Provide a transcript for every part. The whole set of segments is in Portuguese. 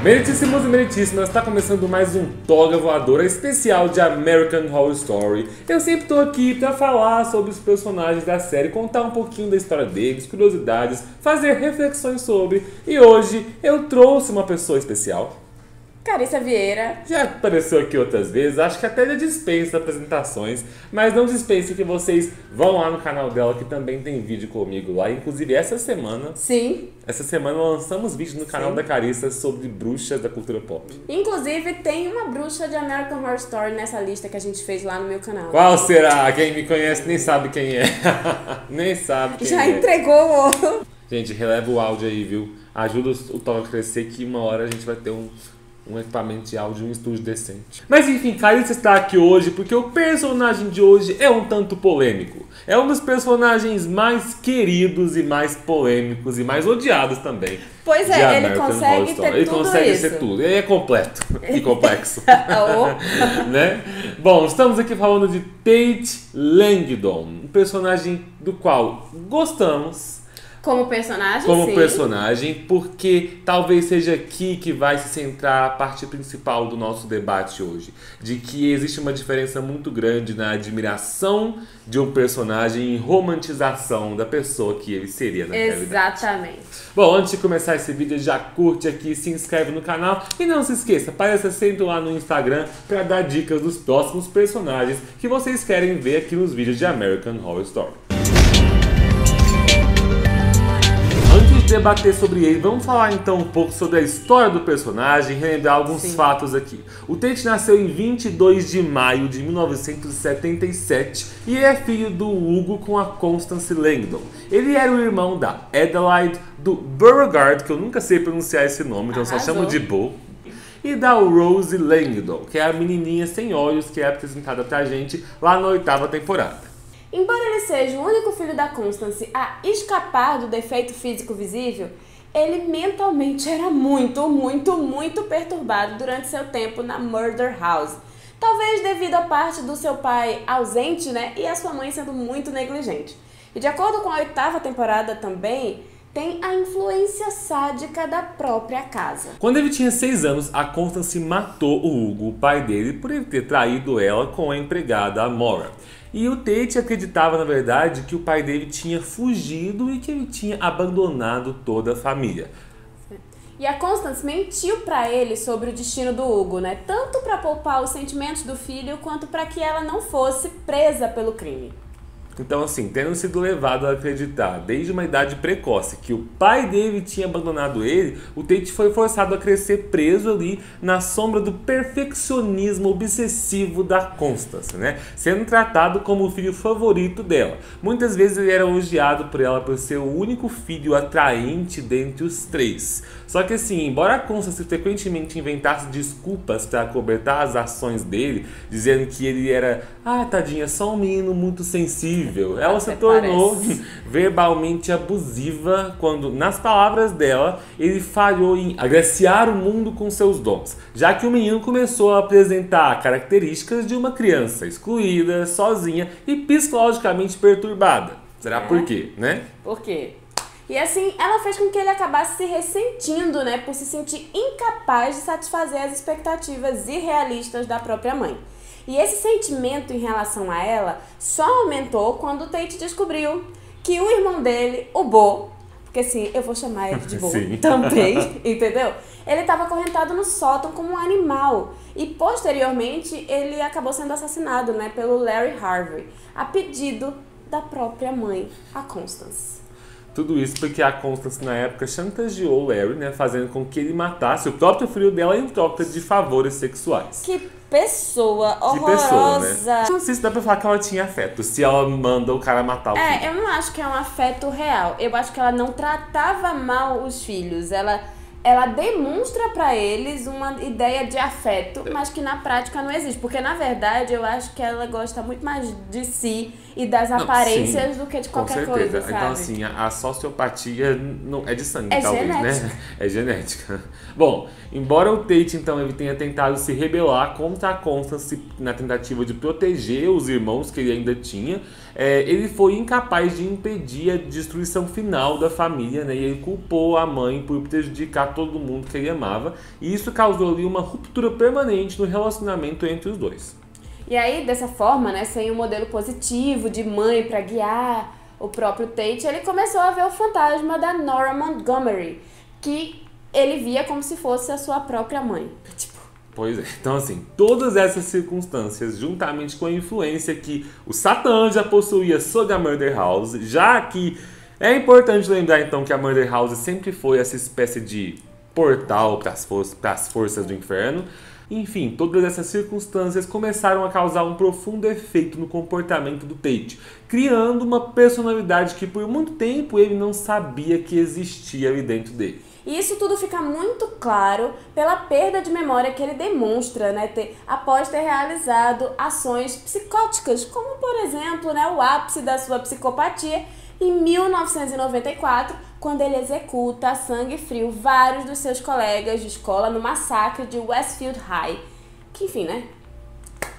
Meritíssimos e meritíssimas, está começando mais um Toga Voadora especial de American Horror Story. Eu sempre estou aqui para falar sobre os personagens da série, contar um pouquinho da história deles, curiosidades, fazer reflexões sobre. E hoje eu trouxe uma pessoa especial. Carissa Vieira. Já apareceu aqui outras vezes, acho que até já dispensa apresentações, mas não dispense que vocês vão lá no canal dela, que também tem vídeo comigo lá. Inclusive essa semana lançamos vídeo no canal da Carissa sobre bruxas da cultura pop. Inclusive tem uma bruxa de American Horror Story nessa lista que a gente fez lá no meu canal. Qual será? Quem me conhece nem sabe quem é. Nem sabe quem Já é. entregou o ouro. Gente, releva o áudio aí, viu? Ajuda o Toga a crescer, que uma hora a gente vai ter um equipamento de áudio, um estúdio decente. Mas enfim, Carissa está aqui hoje porque o personagem de hoje é um tanto polêmico. É um dos personagens mais queridos e mais polêmicos e mais odiados também. Pois é, ele consegue ter ele tudo consegue isso. ser tudo. Ele é completo e complexo. Oh. Né? Bom, estamos aqui falando de Tate Langdon, um personagem do qual gostamos. Como personagem, Como sim. personagem, porque talvez seja aqui que vai se centrar a parte principal do nosso debate hoje. De que existe uma diferença muito grande na admiração de um personagem e romantização da pessoa que ele seria na realidade. Exatamente. Bom, antes de começar esse vídeo, já curte aqui, se inscreve no canal e não se esqueça, apareça sempre lá no Instagram para dar dicas dos próximos personagens que vocês querem ver aqui nos vídeos de American Horror Story. Antes de debater sobre ele, vamos falar então um pouco sobre a história do personagem, relembrar alguns fatos aqui. O Tate nasceu em 22 de maio de 1977 e é filho do Hugo com a Constance Langdon. Ele era o irmão da Adelaide, do Beauregard, que eu nunca sei pronunciar esse nome, então só chamo de Bo, e da Rose Langdon, que é a menininha sem olhos que é apresentada pra gente lá na 8ª temporada. Embora ele seja o único filho da Constance a escapar do defeito físico visível, ele mentalmente era muito perturbado durante seu tempo na Murder House. Talvez devido à parte do seu pai ausente, né, e a sua mãe sendo muito negligente. E de acordo com a 8ª temporada também, tem a influência sádica da própria casa. Quando ele tinha 6 anos, a Constance matou o Hugo, o pai dele, por ele ter traído ela com a empregada, a Maura. E o Tate acreditava, na verdade, que o pai dele tinha fugido e que ele tinha abandonado toda a família. E a Constance mentiu pra ele sobre o destino do Hugo, né? Tanto pra poupar os sentimentos do filho, quanto pra que ela não fosse presa pelo crime. Então, assim, tendo sido levado a acreditar desde uma idade precoce que o pai dele tinha abandonado ele, o Tate foi forçado a crescer preso ali na sombra do perfeccionismo obsessivo da Constance, né? Sendo tratado como o filho favorito dela. Muitas vezes ele era elogiado por ela por ser o único filho atraente dentre os 3. Só que assim, embora a Constance frequentemente inventasse desculpas para acobertar as ações dele, dizendo que ele era, tadinha, só um menino muito sensível, ela se tornou verbalmente abusiva quando, nas palavras dela, ele falhou em agraciar o mundo com seus dons, já que o menino começou a apresentar características de uma criança excluída, sozinha e psicologicamente perturbada. Será por quê, né? Por quê? E assim, ela fez com que ele acabasse se ressentindo, né, por se sentir incapaz de satisfazer as expectativas irrealistas da própria mãe. E esse sentimento em relação a ela só aumentou quando o Tate descobriu que o irmão dele, o Bo, porque assim, eu vou chamar ele de Bo também, entendeu? Ele estava acorrentado no sótão como um animal. E posteriormente ele acabou sendo assassinado, né, pelo Larry Harvey, a pedido da própria mãe, a Constance. Tudo isso porque a Constance, na época, chantageou o Larry, né, fazendo com que ele matasse o próprio filho dela em troca de favores sexuais. Que pessoa horrorosa. Que pessoa, né? Não sei se dá pra falar que ela tinha afeto, se ela manda o cara matar o filho. Eu não acho que é um afeto real. Eu acho que ela não tratava mal os filhos. Ela demonstra pra eles uma ideia de afeto, mas que na prática não existe. Porque, na verdade, eu acho que ela gosta muito mais de si e das aparências do que de qualquer coisa, sabe? Então, assim, a sociopatia não é de sangue, é talvez, genética, né? É genética. Bom, embora o Tate, então, ele tenha tentado se rebelar contra a Constance na tentativa de proteger os irmãos que ele ainda tinha, ele foi incapaz de impedir a destruição final da família, né? E ele culpou a mãe por prejudicar matar todo mundo que ele amava, e isso causou ali uma ruptura permanente no relacionamento entre os dois. E aí, dessa forma, né, sem um modelo positivo de mãe para guiar o próprio Tate, ele começou a ver o fantasma da Nora Montgomery, que ele via como se fosse a sua própria mãe. Pois é, então assim, todas essas circunstâncias, juntamente com a influência que o Satã já possuía sobre a Murder House, já que é importante lembrar então que a Murder House sempre foi essa espécie de portal para as forças do inferno. Enfim, todas essas circunstâncias começaram a causar um profundo efeito no comportamento do Tate, criando uma personalidade que por muito tempo ele não sabia que existia ali dentro dele. E isso tudo fica muito claro pela perda de memória que ele demonstra, né, após ter realizado ações psicóticas, como por exemplo, né, o ápice da sua psicopatia em 1994, quando ele executa a sangue frio vários dos seus colegas de escola no massacre de Westfield High, que enfim, né,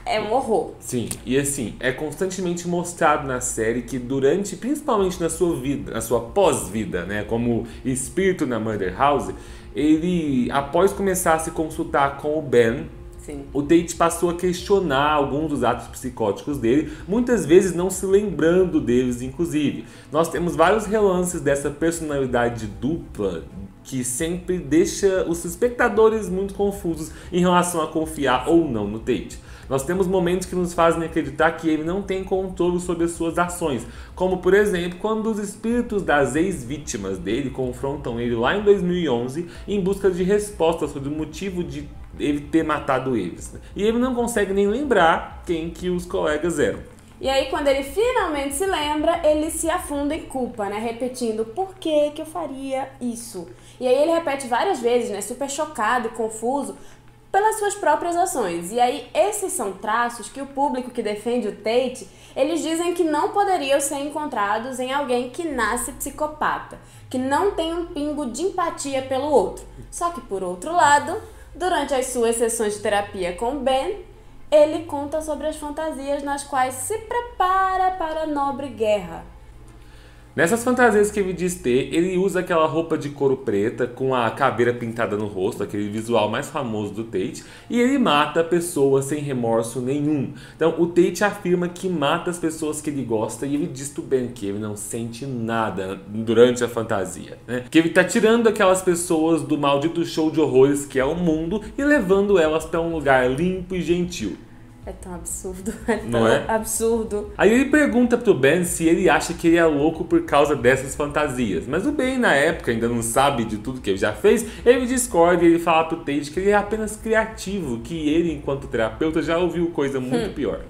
é um horror. Sim, e assim, é constantemente mostrado na série que durante, principalmente na sua vida, na sua pós-vida, né, como espírito na Murder House, ele, após começar a se consultar com o Ben, Sim. o Tate passou a questionar alguns dos atos psicóticos dele, muitas vezes não se lembrando deles, inclusive. Nós temos vários relances dessa personalidade dupla que sempre deixa os espectadores muito confusos em relação a confiar ou não no Tate. Nós temos momentos que nos fazem acreditar que ele não tem controle sobre as suas ações, como por exemplo, quando os espíritos das ex-vítimas dele confrontam ele lá em 2011 em busca de respostas sobre o motivo de ele ter matado eles. E ele não consegue nem lembrar quem que os colegas eram. E aí, quando ele finalmente se lembra, ele se afunda em culpa, né? Repetindo, por que eu faria isso? E aí ele repete várias vezes, né? Super chocado e confuso pelas suas próprias ações. E aí, esses são traços que o público que defende o Tate, eles dizem que não poderiam ser encontrados em alguém que nasce psicopata, que não tem um pingo de empatia pelo outro. Só que, por outro lado, durante as suas sessões de terapia com Ben, ele conta sobre as fantasias nas quais se prepara para a nobre guerra. Nessas fantasias que ele diz ter, ele usa aquela roupa de couro preta com a caveira pintada no rosto, aquele visual mais famoso do Tate, e ele mata pessoas sem remorso nenhum. Então o Tate afirma que mata as pessoas que ele gosta e ele diz pro Ben que ele não sente nada durante a fantasia, né? Que ele tá tirando aquelas pessoas do maldito show de horrores que é o mundo e levando elas para um lugar limpo e gentil. É tão absurdo, é tão Não é? absurdo. Aí ele pergunta pro Ben se ele acha que ele é louco por causa dessas fantasias. Mas o Ben, na época, ainda não sabe de tudo que ele já fez. Ele discorda e ele fala pro Tate que ele é apenas criativo, que ele, enquanto terapeuta, já ouviu coisa muito pior.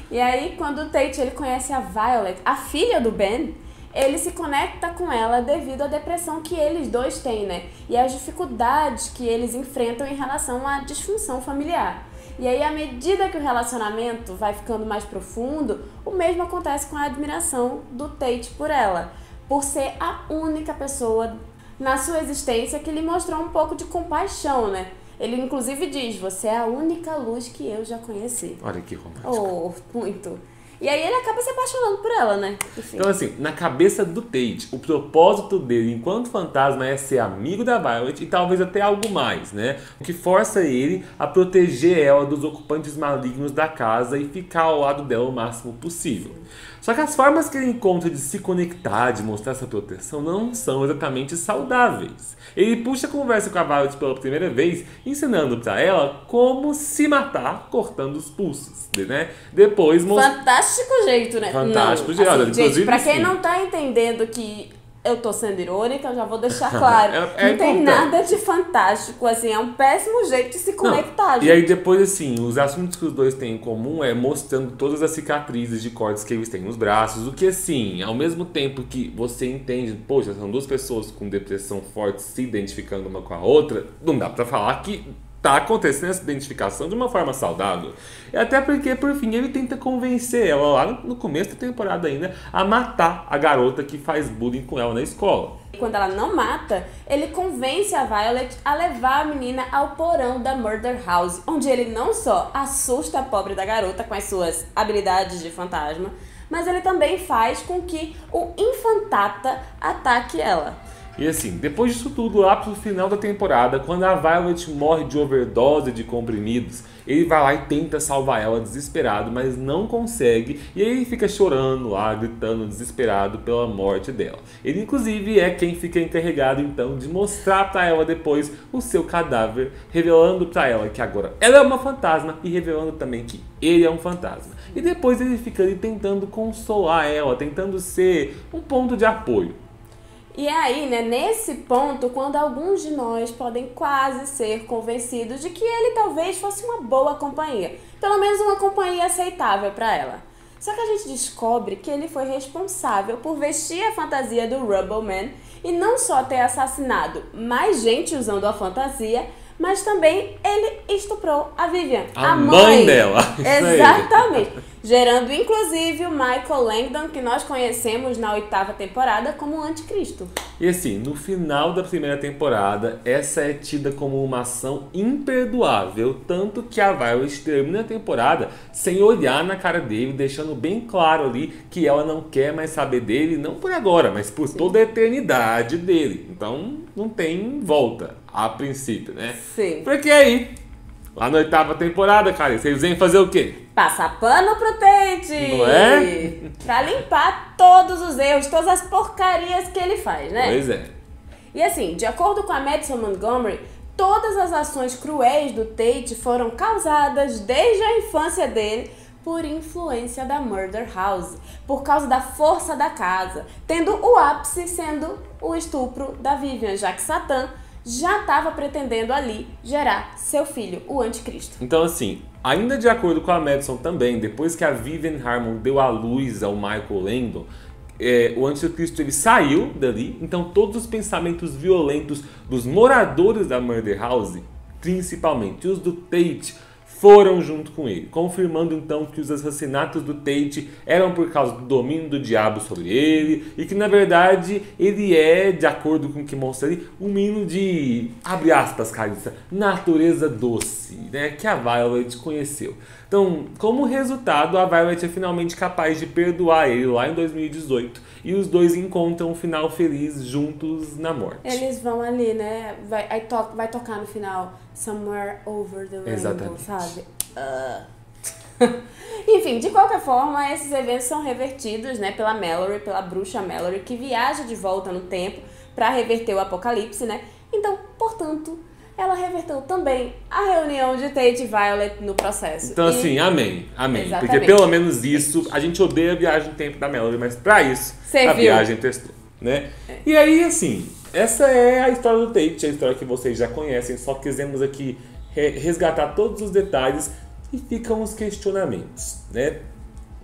E aí, quando o Tate ele conhece a Violet, a filha do Ben, ele se conecta com ela devido à depressão que eles dois têm, né? E às dificuldades que eles enfrentam em relação à disfunção familiar. E aí, à medida que o relacionamento vai ficando mais profundo, o mesmo acontece com a admiração do Tate por ela, por ser a única pessoa na sua existência que lhe mostrou um pouco de compaixão, né? Ele inclusive diz, você é a única luz que eu já conheci. Olha que romântico. Oh, muito. E aí ele acaba se apaixonando por ela, né? Enfim. Então assim, na cabeça do Tate, o propósito dele enquanto fantasma é ser amigo da Violet e talvez até algo mais, né? O que força ele a proteger ela dos ocupantes malignos da casa e ficar ao lado dela o máximo possível. Só que as formas que ele encontra de se conectar, de mostrar essa proteção, não são exatamente saudáveis. Ele puxa a conversa com a Violet pela primeira vez, ensinando pra ela como se matar cortando os pulsos, né? Depois fantástico jeito, né? Fantástico jeito. Assim, gente, pra quem não tá entendendo que eu tô sendo irônica, eu já vou deixar claro. Não tem nada de fantástico, assim, é um péssimo jeito de se conectar, gente. E aí depois, assim, os assuntos que os dois têm em comum é mostrando todas as cicatrizes de cortes que eles têm nos braços, o que, assim, ao mesmo tempo que você entende, poxa, são duas pessoas com depressão forte se identificando uma com a outra, não dá pra falar que tá acontecendo essa identificação de uma forma saudável. E até porque, por fim, ele tenta convencer ela lá no começo da temporada ainda a matar a garota que faz bullying com ela na escola. E quando ela não mata, ele convence a Violet a levar a menina ao porão da Murder House, onde ele não só assusta a pobre da garota com as suas habilidades de fantasma, mas ele também faz com que o infantata ataque ela. E assim, depois disso tudo, lá pro final da temporada, quando a Violet morre de overdose de comprimidos, ele vai lá e tenta salvar ela desesperado, mas não consegue. E aí ele fica chorando lá, gritando desesperado pela morte dela. Ele inclusive é quem fica encarregado então de mostrar pra ela depois o seu cadáver, revelando pra ela que agora ela é uma fantasma e revelando também que ele é um fantasma. E depois ele fica ali tentando consolar ela, tentando ser um ponto de apoio. E aí, né, nesse ponto, quando alguns de nós podem quase ser convencidos de que ele talvez fosse uma boa companhia, pelo menos uma companhia aceitável para ela. Só que a gente descobre que ele foi responsável por vestir a fantasia do Rubble Man e não só ter assassinado mais gente usando a fantasia, mas também ele estuprou a Vivian, a mãe dela. Exatamente. Gerando inclusive o Michael Langdon, que nós conhecemos na 8ª temporada como o Anticristo. E assim, no final da primeira temporada, essa é tida como uma ação imperdoável, tanto que a Violet termina a temporada sem olhar na cara dele, deixando bem claro ali que ela não quer mais saber dele, não por agora, mas por toda a eternidade dele. Então não tem volta, a princípio, né? Sim. Porque aí, lá na 8ª temporada, cara, vocês vêm fazer o quê? Passar pano pro Tate! Não é? Pra limpar todos os erros, todas as porcarias que ele faz, né? Pois é. E assim, de acordo com a Madison Montgomery, todas as ações cruéis do Tate foram causadas desde a infância dele por influência da Murder House, por causa da força da casa, tendo o ápice sendo o estupro da Vivian, já que Satã já estava pretendendo ali gerar seu filho, o Anticristo. Então assim, ainda de acordo com a Madison também, depois que a Vivian Harmon deu à luz ao Michael Langdon, o Anticristo ele saiu dali, então todos os pensamentos violentos dos moradores da Murder House, principalmente os do Tate, foram junto com ele, confirmando então que os assassinatos do Tate eram por causa do domínio do diabo sobre ele e que na verdade ele é, de acordo com o que mostra ali, um menino de, abre aspas, Carissa, natureza doce, né, que a Violet conheceu. Então, como resultado, a Violet é finalmente capaz de perdoar ele lá em 2018 e os dois encontram um final feliz juntos na morte. Eles vão ali, né? Vai tocar no final Somewhere Over the Rainbow, sabe? Enfim, de qualquer forma, esses eventos são revertidos, né, pela Mallory, pela bruxa Mallory, que viaja de volta no tempo para reverter o apocalipse, né? Então, portanto, ela reverteu também a reunião de Tate e Violet no processo. Então, assim, amém. Exatamente. Porque pelo menos isso, a gente odeia a viagem no tempo da Mallory, mas pra isso, a viagem testou, né? E aí, assim, essa é a história do Tate, a história que vocês já conhecem, só quisemos aqui resgatar todos os detalhes e ficam os questionamentos, né?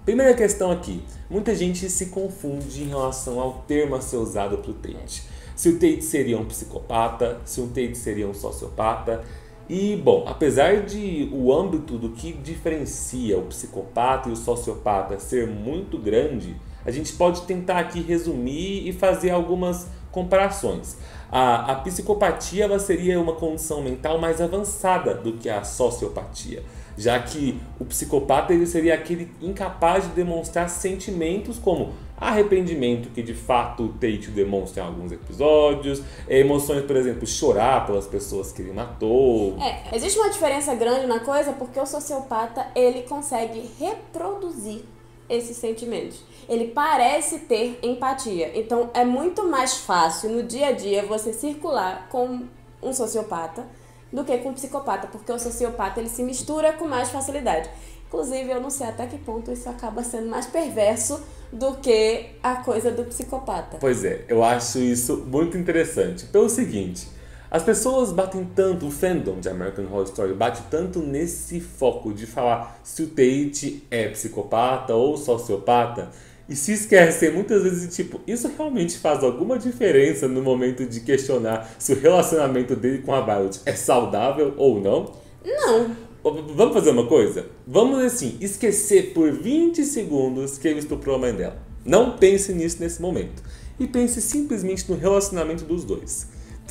Primeira questão aqui, muita gente se confunde em relação ao termo a ser usado pro Tate. Se o Tate seria um psicopata, se o Tate seria um sociopata. E, bom, apesar de o âmbito do que diferencia o psicopata e o sociopata ser muito grande, a gente pode tentar aqui resumir e fazer algumas comparações. A psicopatia ela seria uma condição mental mais avançada do que a sociopatia, já que o psicopata ele seria aquele incapaz de demonstrar sentimentos como arrependimento, que de fato o Tate demonstra em alguns episódios, emoções, por exemplo, chorar pelas pessoas que ele matou. Existe uma diferença grande na coisa porque o sociopata ele consegue reproduzir esses sentimentos. Ele parece ter empatia, então é muito mais fácil no dia a dia você circular com um sociopata do que com um psicopata, porque o sociopata ele se mistura com mais facilidade. Inclusive, eu não sei até que ponto isso acaba sendo mais perverso do que a coisa do psicopata. Pois é, eu acho isso muito interessante. Pelo seguinte, as pessoas batem tanto, o fandom de American Horror Story bate tanto nesse foco de falar se o Tate é psicopata ou sociopata, e se esquecem muitas vezes de tipo, isso realmente faz alguma diferença no momento de questionar se o relacionamento dele com a Violet é saudável ou não? Não. Vamos fazer uma coisa? Vamos, assim, esquecer por 20 segundos que ele estuprou a mãe dela. Não pense nisso nesse momento. E pense simplesmente no relacionamento dos dois.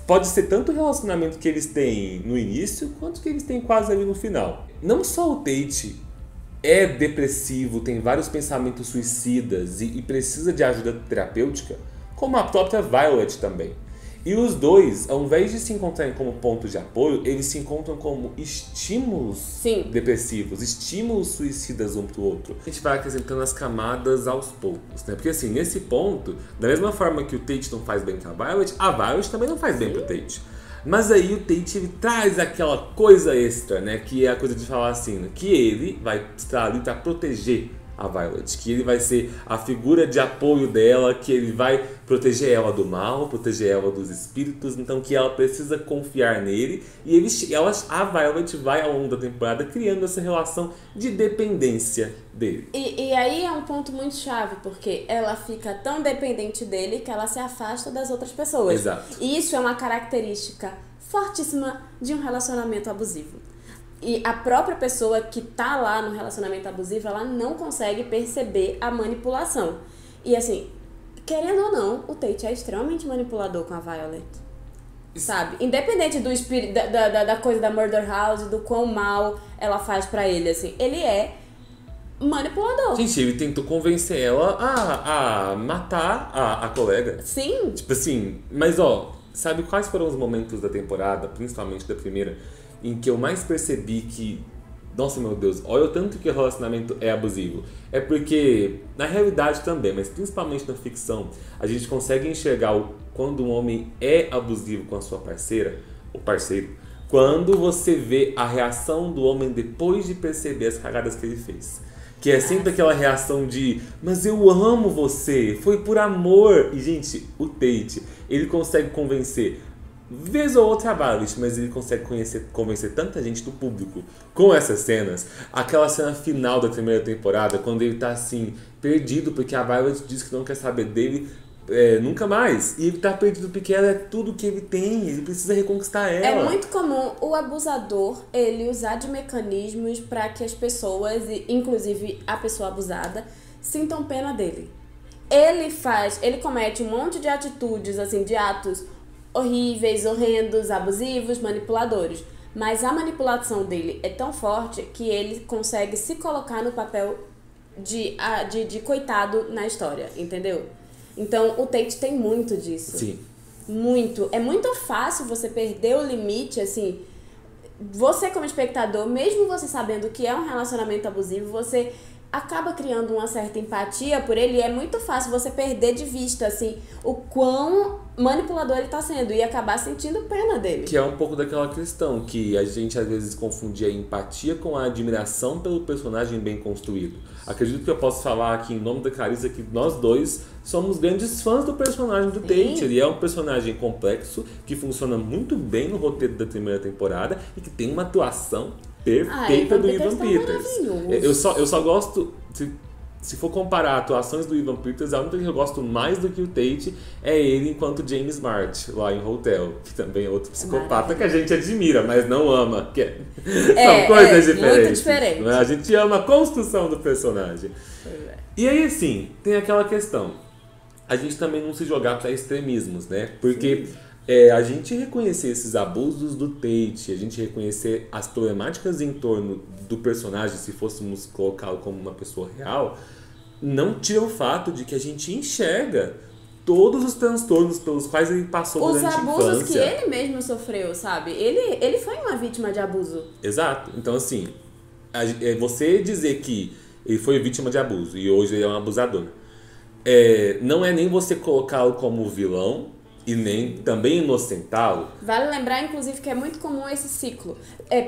Pode ser tanto o relacionamento que eles têm no início, quanto que eles têm quase ali no final. Não só o Tate é depressivo, tem vários pensamentos suicidas e precisa de ajuda terapêutica, como a própria Violet também. E os dois, ao invés de se encontrarem como ponto de apoio, eles se encontram como estímulos depressivos, estímulos suicidas um pro outro. A gente vai acrescentando as camadas aos poucos, né? Porque assim, nesse ponto, da mesma forma que o Tate não faz bem com a Violet também não faz bem pro Tate. Mas aí o Tate, ele traz aquela coisa extra, né? Que é a coisa de falar assim, né? Que ele vai estar ali pra proteger a Violet, que ele vai ser a figura de apoio dela, que ele vai proteger ela do mal, proteger ela dos espíritos, então que ela precisa confiar nele, e a Violet vai ao longo da temporada criando essa relação de dependência dele. E aí é um ponto muito chave, porque ela fica tão dependente dele que ela se afasta das outras pessoas. Exato. E isso é uma característica fortíssima de um relacionamento abusivo. E a própria pessoa que tá lá no relacionamento abusivo, ela não consegue perceber a manipulação. E assim, querendo ou não, o Tate é extremamente manipulador com a Violet. Sabe? Independente do espírito, da coisa da Murder House, do quão mal ela faz pra ele, assim. Ele é manipulador. Gente, ele tentou convencer ela a matar a colega. Sim. Tipo assim, mas ó, sabe quais foram os momentos da temporada, principalmente da primeira, em que eu mais percebi que, nossa, meu Deus, olha o tanto que o relacionamento é abusivo. É porque, na realidade também, mas principalmente na ficção, a gente consegue enxergar quando um homem é abusivo com a sua parceira, ou parceiro, quando você vê a reação do homem depois de perceber as cagadas que ele fez. Que é sempre aquela reação de, mas eu amo você, foi por amor. E, gente, o Tate, ele consegue convencer vez ou outra a Violet, mas ele consegue convencer tanta gente do público com essas cenas. Aquela cena final da primeira temporada, quando ele tá assim, perdido, porque a Violet diz que não quer saber dele nunca mais. E ele tá perdido porque ela é tudo que ele tem, ele precisa reconquistar ela. É muito comum o abusador, ele usar de mecanismos para que as pessoas, inclusive a pessoa abusada, sintam pena dele. Ele comete um monte de atitudes, assim, de atos horríveis, horrendos, abusivos, manipuladores. Mas a manipulação dele é tão forte que ele consegue se colocar no papel de coitado na história, entendeu? Então o Tate tem muito disso. Sim. Muito. É muito fácil você perder o limite, assim. Você como espectador, mesmo você sabendo que é um relacionamento abusivo, você acaba criando uma certa empatia por ele, e é muito fácil você perder de vista, assim, o quão manipulador ele tá sendo e acabar sentindo pena dele. Que é um pouco daquela questão que a gente às vezes confundia a empatia com a admiração pelo personagem bem construído. Acredito que eu posso falar aqui em nome da Carissa que nós dois somos grandes fãs do personagem do Tate. Ele é um personagem complexo que funciona muito bem no roteiro da primeira temporada e que tem uma atuação perfeita do Evan Peters. Eu só gosto, se for comparar atuações do Evan Peters, a única que eu gosto mais do que o Tate é ele enquanto James Smart, lá em Hotel, que também é outro psicopata que a gente admira, mas não ama. São coisas diferentes. Muito diferente. A gente ama a construção do personagem. E aí, assim, tem aquela questão. A gente também não se jogar para extremismos, né? Porque a gente reconhecer esses abusos do Tate, a gente reconhecer as problemáticas em torno do personagem, se fôssemos colocá-lo como uma pessoa real, não tira o fato de que a gente enxerga todos os transtornos pelos quais ele passou durante a infância. Os abusos que ele mesmo sofreu, sabe? Ele foi uma vítima de abuso. Exato. Então, assim, você dizer que ele foi vítima de abuso e hoje ele é um abusador, não é nem você colocá-lo como vilão, e nem também inocentá-lo. Vale lembrar, inclusive, que é muito comum esse ciclo.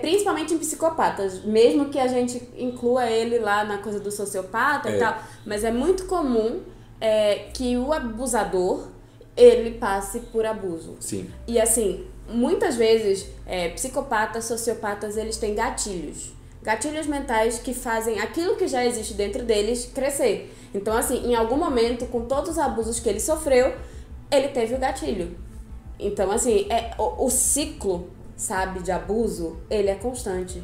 Principalmente em psicopatas. Mesmo que a gente inclua ele lá na coisa do sociopata e tal. Mas é muito comum que o abusador, ele passe por abuso. Sim. E assim, muitas vezes, psicopatas, sociopatas, eles têm gatilhos. Gatilhos mentais que fazem aquilo que já existe dentro deles crescer. Então, assim, em algum momento, com todos os abusos que ele sofreu, ele teve o gatilho. Então, assim, o ciclo, sabe, de abuso, ele é constante.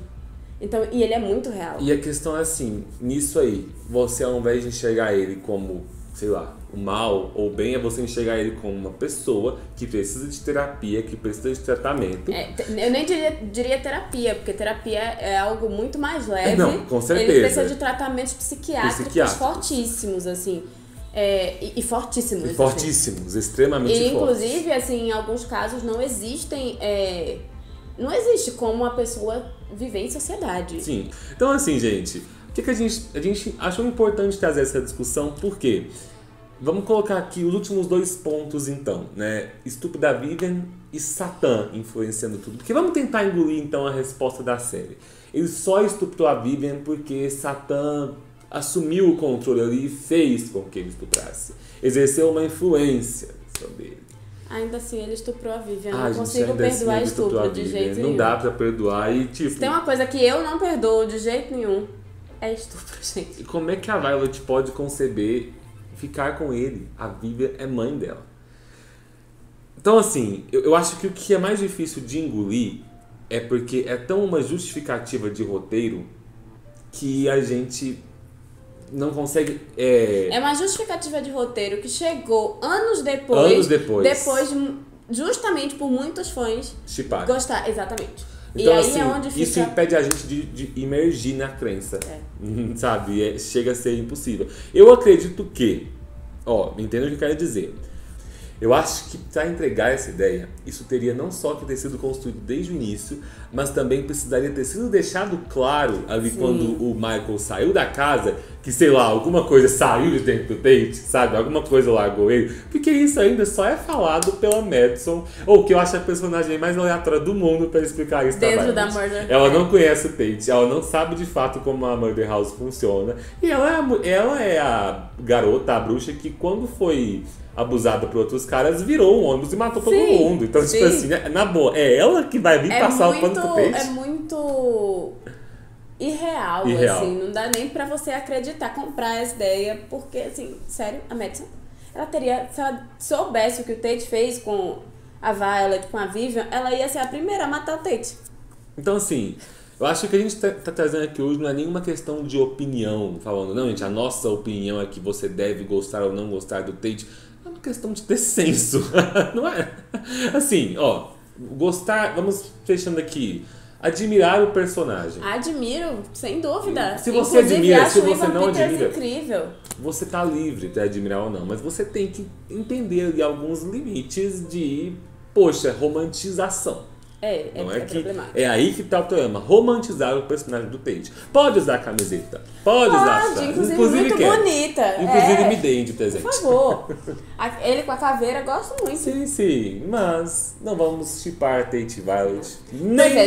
Então, e ele é muito real. E a questão é assim, nisso aí, você ao invés de enxergar ele como, sei lá, o mal ou o bem, é você enxergar ele como uma pessoa que precisa de terapia, que precisa de tratamento. Eu nem diria terapia, porque terapia é algo muito mais leve. Não, com certeza. Ele precisa de tratamentos psiquiátricos fortíssimos, assim. E fortíssimos. E fortíssimos, assim. Extremamente e, fortes. Inclusive, assim, em alguns casos não existem... não existe como a pessoa viver em sociedade. Sim. Então, assim, gente, o que a gente achou importante trazer essa discussão? Por quê? Vamos colocar aqui os últimos 2 pontos, então, né? Estupro da Vivian e Satã influenciando tudo. Porque vamos tentar engolir, então, a resposta da série. Ele só estuprou a Vivian porque Satã assumiu o controle ali e fez com que ele estuprasse. Exerceu uma influência sobre ele. Ainda assim, ele estuprou a Vivian. Eu Ai, não gente, consigo ainda assim perdoar ele estuprou estupro a de Vivian. jeito nenhum. Não dá pra perdoar e, tipo... Se tem uma coisa que eu não perdoo de jeito nenhum, é estupro, gente. E como é que a Violet pode conceber ficar com ele? A Vivian é mãe dela. Então, assim, eu acho que o que é mais difícil de engolir é porque é tão uma justificativa de roteiro que a gente não consegue... É uma justificativa de roteiro que chegou anos depois. Depois justamente por muitos fãs chipar. Gostar, exatamente. Então, e aí assim, é onde fica... isso impede a gente de imergir na crença. Sabe? Chega a ser impossível. Eu acredito que... entenda o que eu quero dizer. Eu acho que para entregar essa ideia, isso teria não só que ter sido construído desde o início, mas também precisaria ter sido deixado claro ali quando o Michael saiu da casa, que sei lá, alguma coisa saiu de dentro do Tate, sabe? Alguma coisa largou ele. Porque isso ainda só é falado pela Madison, ou que eu acho a personagem mais aleatória do mundo para explicar isso. Dentro da Murder. Ela não conhece o Tate, ela não sabe de fato como a Murder House funciona. E ela é a garota, a bruxa que quando foi abusada por outros caras, virou um ônibus e matou todo mundo. Então, tipo assim, na boa, é ela que vai vir passar o pano pro Tate? É muito irreal, assim. Não dá nem pra você acreditar, comprar essa ideia. Porque, assim, sério, a Madison, ela teria... Se ela soubesse o que o Tate fez com a Violet, com a Vivian, ela ia ser a primeira a matar o Tate. Então, assim... Eu acho que a gente tá trazendo aqui hoje não é nenhuma questão de opinião, falando, não, gente, a nossa opinião é que você deve gostar ou não gostar do Tate. É uma questão de ter senso, não é? Assim, gostar, vamos fechando aqui, admirar o personagem. Admiro, sem dúvida. Se você admira, se você não admira, incrível. Você tá livre de admirar ou não, mas você tem que entender ali alguns limites de, romantização. É problemático. É aí que tá o problema. Romantizar o personagem do Tate. Pode usar a camiseta. Pode usar. Inclusive muito bonita. Inclusive me deem de presente. Por favor. Ele com a caveira, gosto muito. Sim. Mas não vamos chipar Tate e Violet.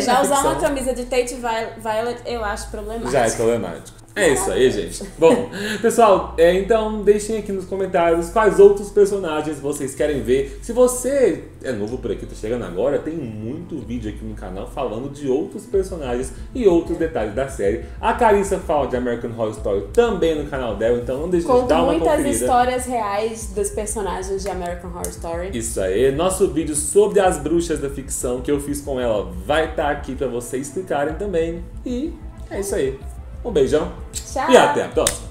Já usar uma camisa de Tate e Violet eu acho problemático. Já é problemático. É isso aí, gente. Bom, pessoal, então deixem aqui nos comentários quais outros personagens vocês querem ver. Se você é novo por aqui, tá chegando agora, tem muito vídeo aqui no canal falando de outros personagens e outros detalhes da série. A Carissa fala de American Horror Story também no canal dela, então não deixe de dar uma conferida. Muitas histórias reais dos personagens de American Horror Story. Isso aí. Nosso vídeo sobre as bruxas da ficção que eu fiz com ela vai estar aqui pra vocês explicarem também. E é isso aí. Um beijão. Tchau. E até a próxima.